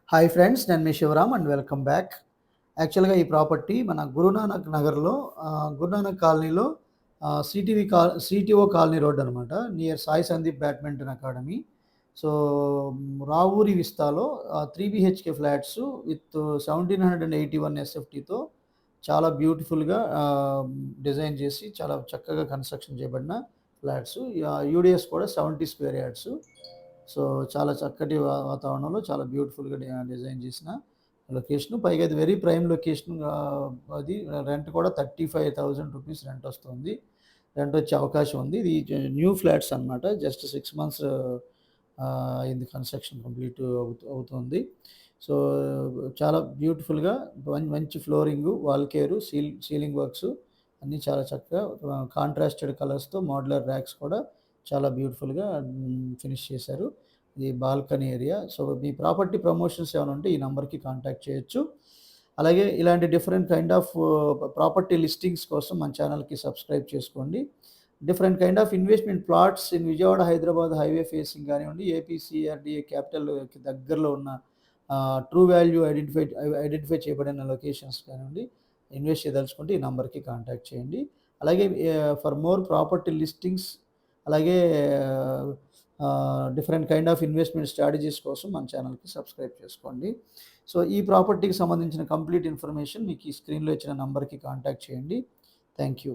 Hi friends, నేను మీ Sivaram and welcome back. యాక్చువల్‌గా ఈ ప్రాపర్టీ మన గురునానక్ నగర్‌లో గురునానక్ కాలనీలో సిటీఓ కాలనీ రోడ్ అనమాట. Near Sai Sandeep badminton academy. So, Ravuri విస్తాలో 3 బీహెచ్‌కే ఫ్లాట్స్ విత్ 1781 ఎస్ఎఫ్టీతో చాలా బ్యూటిఫుల్‌గా డిజైన్ చేసి చాలా చక్కగా కన్‌స్ట్రక్షన్ చేయబడిన ఫ్లాట్స్. యూడిఎస్ కూడా 70 స్క్వేర్ యార్డ్స్. సో, చాలా చక్కటి వాతావరణంలో చాలా బ్యూటిఫుల్‌గా డిజైన్ చేసిన లొకేషను. పైగా అది వెరీ ప్రైమ్ లొకేషన్. అది రెంట్ కూడా ₹35,000 రెంటొస్తుంది. రెంటొచ్చే అవకాశం ఉంది. ఇది న్యూ ఫ్లాట్స్ అనమాట. జస్ట్ 6 మంత్స్ అయింది కన్‌స్ట్రక్షన్ కంప్లీట్ అవుతుంది. సో, చాలా బ్యూటిఫుల్‌గా మంచి flooring, wall care, ceiling works అన్నీ చాలా చక్కగా కాంట్రాస్టెడ్ కలర్స్‌తో మోడ్యులర్ ర్యాక్స్ కూడా చాలా బ్యూటిఫుల్‌గా ఫినిష్ చేశారు. ఇది బాల్కనీ ఏరియా. సో, మీ ప్రాపర్టీ ప్రమోషన్స్ ఏమైనా ఉంటే ఈ నంబర్‌కి కాంటాక్ట్ చేయొచ్చు. అలాగే ఇలాంటి different kind of property listings కోసం మన ఛానల్‌కి సబ్స్క్రైబ్ చేసుకోండి. Different kind of investment plots in Vijayawada, Hyderabad highway facing గానివ్వండి, ఏపీ సీఆర్‌డీఏ క్యాపిటల్‌కి దగ్గరలో ఉన్న ట్రూ వాల్యూ ఐడెంటిఫై చేయబడిన లొకేషన్స్ కానివ్వండి, ఇన్వెస్ట్ చేయదలుచుకుంటే ఈ నంబర్‌కి కాంటాక్ట్ చేయండి. అలాగే ఫర్ మోర్ ప్రాపర్టీ లిస్టింగ్స్, అలాగే different kind of investment strategies కోసం మన ఛానల్‌కి సబ్స్క్రైబ్ చేసుకోండి. సో, ఈ ప్రాపర్టీకి సంబంధించిన కంప్లీట్ ఇన్ఫర్మేషన్ మీకు ఈ స్క్రీన్‌లో ఇచ్చిన నంబర్‌కి కాంటాక్ట్ చేయండి. Thank you.